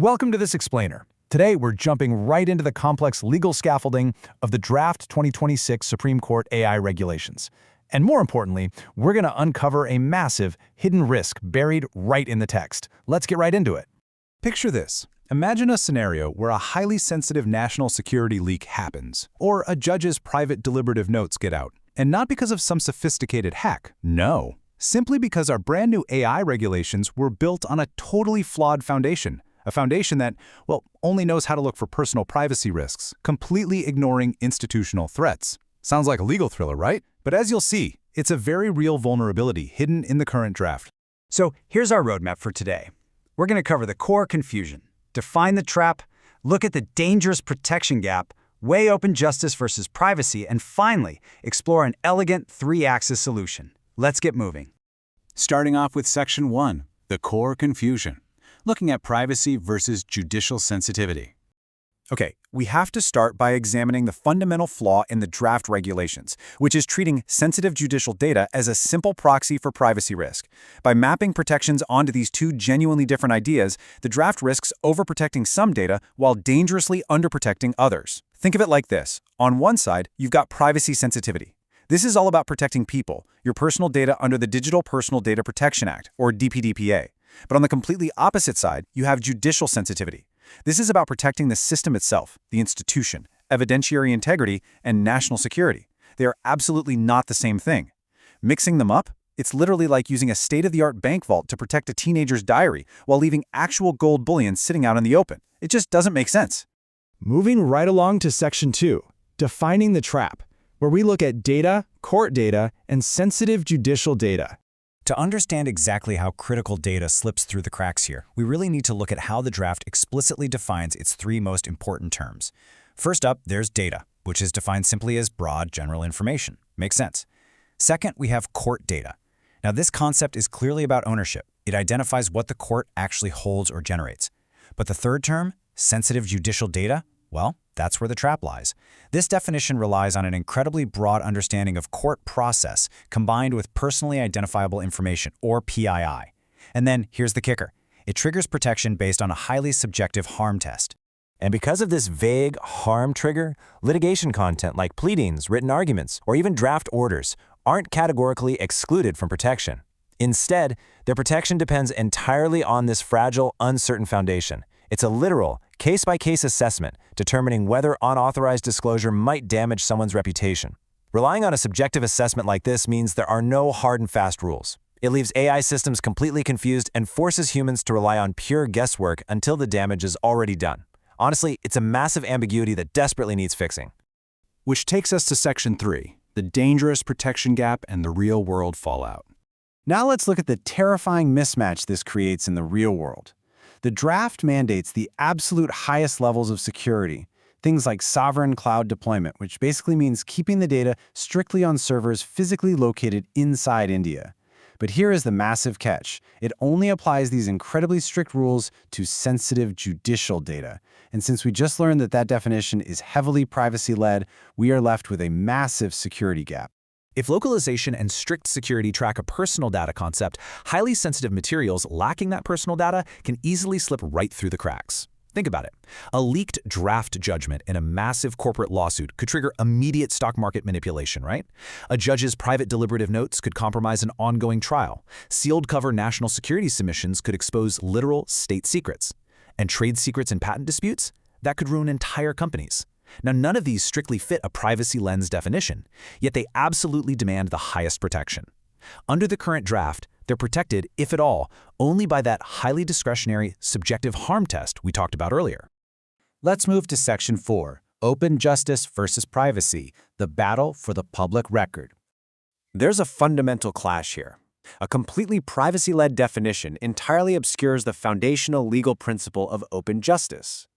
Welcome to this explainer. Today, we're jumping right into the complex legal scaffolding of the draft 2026 Supreme Court AI regulations. And more importantly, we're going to uncover a massive, hidden risk buried right in the text. Let's get right into it. Picture this. Imagine a scenario where a highly sensitive national security leak happens, or a judge's private deliberative notes get out. And not because of some sophisticated hack. No. Simply because our brand new AI regulations were built on a totally flawed foundation. A foundation that, well, only knows how to look for personal privacy risks, completely ignoring institutional threats. Sounds like a legal thriller, right? But as you'll see, it's a very real vulnerability hidden in the current draft. So here's our roadmap for today. We're going to cover the core confusion, define the trap, look at the dangerous protection gap, weigh open justice versus privacy, and finally, explore an elegant three-axis solution. Let's get moving. Starting off with Section 1, the core confusion. Looking at privacy versus judicial sensitivity. Okay, we have to start by examining the fundamental flaw in the draft regulations, which is treating sensitive judicial data as a simple proxy for privacy risk. By mapping protections onto these two genuinely different ideas, the draft risks overprotecting some data while dangerously underprotecting others. Think of it like this. On one side, you've got privacy sensitivity. This is all about protecting people, your personal data under the Digital Personal Data Protection Act, or DPDPA. But on the completely opposite side, you have judicial sensitivity. This is about protecting the system itself, the institution, evidentiary integrity, and national security. They are absolutely not the same thing. Mixing them up, it's literally like using a state-of-the-art bank vault to protect a teenager's diary while leaving actual gold bullion sitting out in the open. It just doesn't make sense. Moving right along to Section 2, defining the trap, where we look at data, court data, and sensitive judicial data. To understand exactly how critical data slips through the cracks here, we really need to look at how the draft explicitly defines its three most important terms. First up, there's data, which is defined simply as broad general information. Makes sense. Second, we have court data. Now, this concept is clearly about ownership. It identifies what the court actually holds or generates. But the third term, sensitive judicial data, well, that's where the trap lies. This definition relies on an incredibly broad understanding of court process combined with personally identifiable information, or PII. And then, here's the kicker. It triggers protection based on a highly subjective harm test. And because of this vague harm trigger, litigation content like pleadings, written arguments, or even draft orders aren't categorically excluded from protection. Instead, their protection depends entirely on this fragile, uncertain foundation. It's a literal, case-by-case assessment determining whether unauthorized disclosure might damage someone's reputation. Relying on a subjective assessment like this means there are no hard and fast rules. It leaves AI systems completely confused and forces humans to rely on pure guesswork until the damage is already done. Honestly, it's a massive ambiguity that desperately needs fixing. Which takes us to Section 3, the dangerous protection gap and the real-world fallout. Now let's look at the terrifying mismatch this creates in the real world. The draft mandates the absolute highest levels of security, things like sovereign cloud deployment, which basically means keeping the data strictly on servers physically located inside India. But here is the massive catch. It only applies these incredibly strict rules to sensitive judicial data. And since we just learned that that definition is heavily privacy-led, we are left with a massive security gap. If localization and strict security track a personal data concept, highly sensitive materials lacking that personal data can easily slip right through the cracks. Think about it. A leaked draft judgment in a massive corporate lawsuit could trigger immediate stock market manipulation, right? A judge's private deliberative notes could compromise an ongoing trial. Sealed cover national security submissions could expose literal state secrets. And trade secrets and patent disputes? That could ruin entire companies. Now, none of these strictly fit a privacy lens definition, yet they absolutely demand the highest protection. Under the current draft, they're protected, if at all, only by that highly discretionary, subjective harm test we talked about earlier. Let's move to Section 4, Open Justice versus Privacy, the battle for the public record. There's a fundamental clash here. A completely privacy-led definition entirely obscures the foundational legal principle of open justice.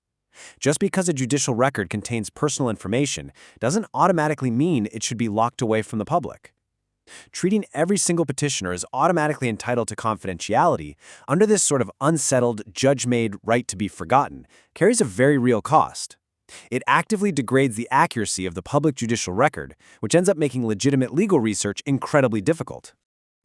Just because a judicial record contains personal information doesn't automatically mean it should be locked away from the public. Treating every single petitioner as automatically entitled to confidentiality under this sort of unsettled, judge-made right to be forgotten carries a very real cost. It actively degrades the accuracy of the public judicial record, which ends up making legitimate legal research incredibly difficult.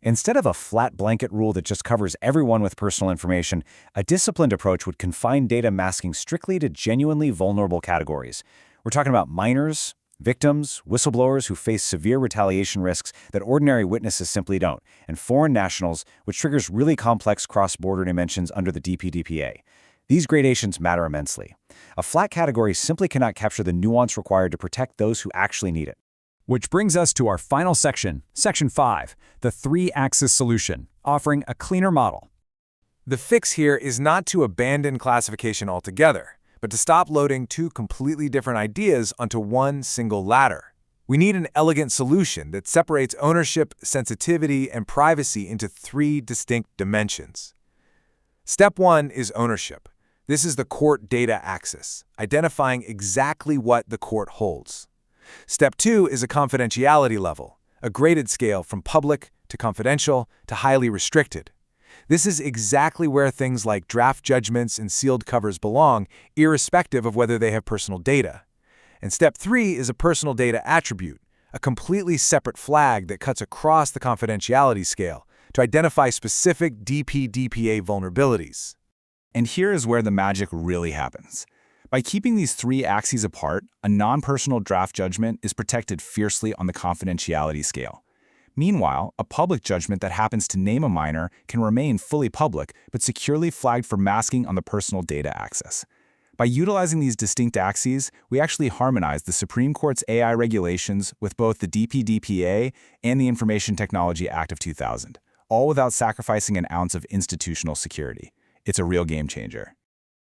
Instead of a flat blanket rule that just covers everyone with personal information, a disciplined approach would confine data masking strictly to genuinely vulnerable categories. We're talking about minors, victims, whistleblowers who face severe retaliation risks that ordinary witnesses simply don't, and foreign nationals, which triggers really complex cross-border dimensions under the DPDPA. These gradations matter immensely. A flat category simply cannot capture the nuance required to protect those who actually need it. Which brings us to our final section, Section 5, the three-axis solution, offering a cleaner model. The fix here is not to abandon classification altogether, but to stop loading two completely different ideas onto one single ladder. We need an elegant solution that separates ownership, sensitivity, and privacy into three distinct dimensions. Step 1 is ownership. This is the court data axis, identifying exactly what the court holds. Step 2 is a confidentiality level, a graded scale from public to confidential to highly restricted. This is exactly where things like draft judgments and sealed covers belong, irrespective of whether they have personal data. And Step 3 is a personal data attribute, a completely separate flag that cuts across the confidentiality scale to identify specific DPDPA vulnerabilities. And here is where the magic really happens. By keeping these three axes apart, a non-personal draft judgment is protected fiercely on the confidentiality scale. Meanwhile, a public judgment that happens to name a minor can remain fully public, but securely flagged for masking on the personal data axis. By utilizing these distinct axes, we actually harmonize the Supreme Court's AI regulations with both the DPDPA and the Information Technology Act of 2000, all without sacrificing an ounce of institutional security. It's a real game changer.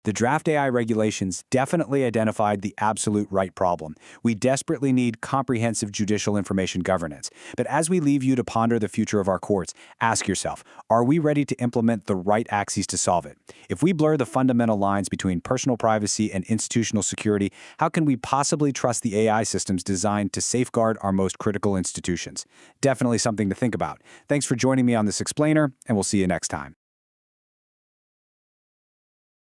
The draft AI regulations definitely identified the absolute right problem. We desperately need comprehensive judicial information governance. But as we leave you to ponder the future of our courts, ask yourself, are we ready to implement the right axes to solve it? If we blur the fundamental lines between personal privacy and institutional security, how can we possibly trust the AI systems designed to safeguard our most critical institutions? Definitely something to think about. Thanks for joining me on this explainer, and we'll see you next time.